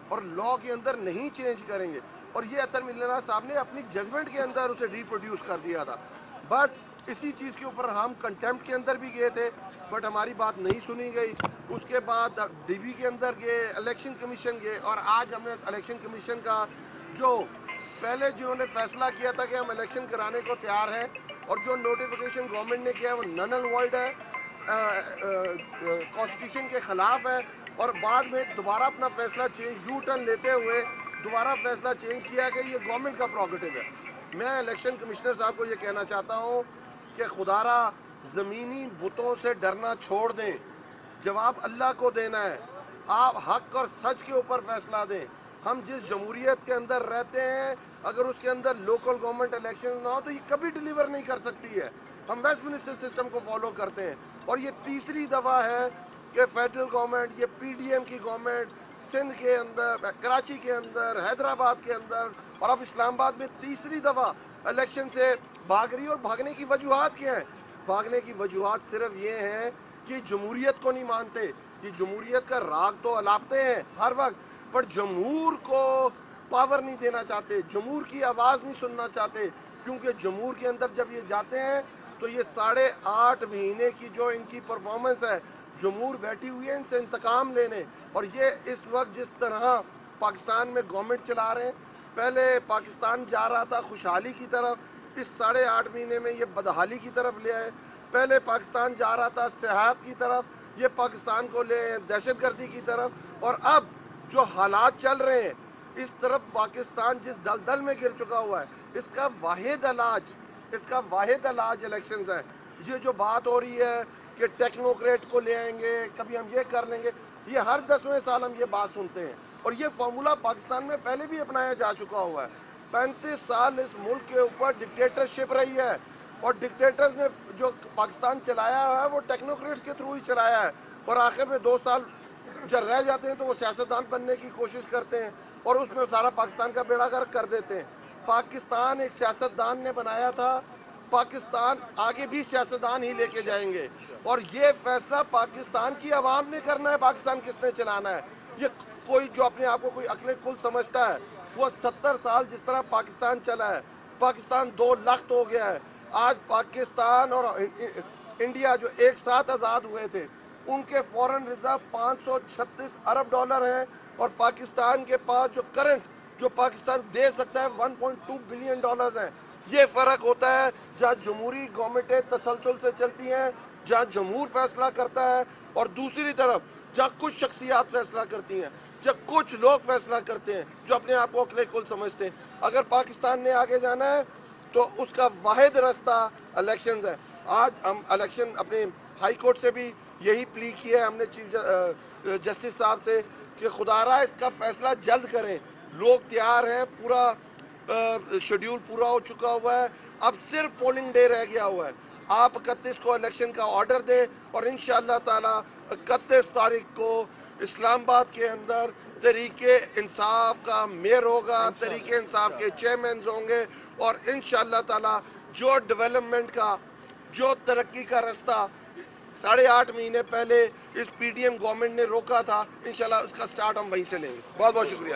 اور لا کے اندر نہیں چینج کریں گے. اور یہ عطر ملنا صاحب نے اپنی ججمنٹ کے اندر اسے ریپروڈیوس کر دیا تھا. بٹ اسی چیز کے اوپر ہم کنٹمپٹ کے اندر بھی گئے تھے, بٹ ہماری بات نہیں سنی گئی. اس کے بعد ڈی وی کے اندر گئے, الیکشن کمیشن گئے, اور آج ہم نے الیکشن کمیشن کا جو پہلے جنہوں نے فیصلہ کیا تھا کہ ہم الیکشن کرانے کو تیار ہیں, اور جو نوٹیفیکیشن گورنمنٹ نے کیا ہے وہ نن اینڈ وائڈ ہے, کانسٹیٹیوشن کے خلاف ہے, اور بعد میں دوبارہ اپنا فیصلہ یو ٹرن لیتے ہوئے دوبارہ فیصلہ چینج کیا کہ یہ گورنمنٹ کا پروگیٹو ہے. میں الیکشن کمشنر صاحب کو یہ کہنا چاہتا ہوں کہ خدا را زمینی بتوں سے ڈرنا چھوڑ دیں, جواب اللہ کو دینا ہے. آپ حق اور سچ کے اوپر فیصلہ دیں. ہم جس جمہوریت کے اندر رہتے ہیں, اگر اس کے اندر لوکل گورنمنٹ الیکشن نہ ہو تو یہ کبھی ڈیلیور نہیں کر سکتی ہے. ہم ویسٹ منسٹر سسٹم کو فالو کرتے ہیں, اور یہ تیسری دفعہ ہے کہ فیڈرل گورنمنٹ, یہ پی ڈی ایم کی گورنمنٹ سندھ کے اندر, کراچی کے اندر, حیدرآباد کے اندر, اور اب اسلام آباد میں تیسری دفعہ الیکشن سے بھاگ رہی ہے. اور بھاگنے کی وجوہات کیا ہیں؟ بھاگنے کی وجوہات صرف یہ ہیں کہ جمہوریت کو نہیں مانتے. یہ جمہوریت کا راگ تو الاپتے ہیں ہر وقت, پر جمہور کو پاور نہیں دینا چاہتے, جمہور کی آواز نہیں سننا چاہتے. کیونکہ جمہور کے اندر جب یہ جاتے ہیں تو یہ 8.5 مہینے کی جو ان کی پرفارمنس ہے, جمہور بیٹھی ہوئی ہے ان سے انتقام لینے. اور یہ اس وقت جس طرح پاکستان میں گورنمنٹ چلا رہے ہیں, پہلے پاکستان جا رہا تھا خوشحالی کی طرف, اس 8.5 مہینے میں یہ بدحالی کی طرف لے آئے. پہلے پاکستان جا رہا تھا سیاحت کی طرف, یہ پاکستان کو لے دہشت گردی کی طرف. اور اب جو حالات چل رہے ہیں, اس طرف پاکستان جس دلدل میں گر چکا ہوا ہے, اس کا واحد علاج الیکشنز ہے. یہ جو بات ہو رہی ہے کہ ٹیکنوکریٹ کو لے آئیں گے, کبھی ہم یہ کر لیں گے, یہ ہر 10ویں سال ہم یہ بات سنتے ہیں. اور یہ فارمولا پاکستان میں پہلے بھی اپنایا جا چکا ہوا ہے. 35 سال اس ملک کے اوپر ڈکٹیٹرشپ رہی ہے, اور ڈکٹیٹرز نے جو پاکستان چلایا ہے وہ ٹیکنوکریٹس کے تھرو ہی چلایا ہے. اور آخر میں 2 سال جب رہ جاتے ہیں تو وہ سیاستدان بننے کی کوشش کرتے ہیں, اور اس میں سارا پاکستان کا بیڑا غرق کر دیتے ہیں. پاکستان ایک سیاستدان نے بنایا تھا, پاکستان آگے بھی سیاستدان ہی لے کے جائیں گے. اور یہ فیصلہ پاکستان کی عوام نے کرنا ہے, پاکستان کس نے چلانا ہے. یہ کوئی جو اپنے آپ کو کوئی عقل کل سمجھتا ہے, وہ 70 سال جس طرح پاکستان چلا ہے, پاکستان 2 لخت ہو گیا ہے. آج پاکستان اور انڈیا جو ایک ساتھ آزاد ہوئے تھے, ان کے فورن ریزرو 536 ارب ڈالر ہیں, اور پاکستان کے پاس جو کرنٹ جو پاکستان دے سکتا ہے 1.2 بلین ڈالرز ہیں. یہ فرق ہوتا ہے جہاں جمہوری گورنمنٹیں تسلسل سے چلتی ہیں, جہاں جمہور فیصلہ کرتا ہے, اور دوسری طرف جہاں کچھ شخصیات فیصلہ کرتی ہیں, جب کچھ لوگ فیصلہ کرتے ہیں جو اپنے آپ کو عقل کل سمجھتے ہیں. اگر پاکستان نے آگے جانا ہے تو اس کا واحد راستہ الیکشنز ہے. آج ہم الیکشن اپنے ہائی کورٹ سے بھی یہی پلی کیا ہے ہم نے چیف جسٹس صاحب سے کہ خدا را اس کا فیصلہ جلد کریں. لوگ تیار ہیں, پورا شیڈیول پورا ہو چکا ہوا ہے, اب صرف پولنگ ڈے رہ گیا ہوا ہے. آپ 31 کو الیکشن کا آرڈر دیں, اور انشاءاللہ تعالی 31 تاریخ کو اسلام آباد کے اندر تحریک انصاف کا میئر ہوگا, تحریک انصاف کے چیئرمینز ہوں گے, اور انشاءاللہ تعالی جو ڈیولپمنٹ کا, جو ترقی کا راستہ 8.5 مہینے پہلے اس پی ڈی ایم گورنمنٹ نے روکا تھا, انشاءاللہ اس کا سٹارٹ ہم وہیں سے لیں گے. بہت بہت شکریہ.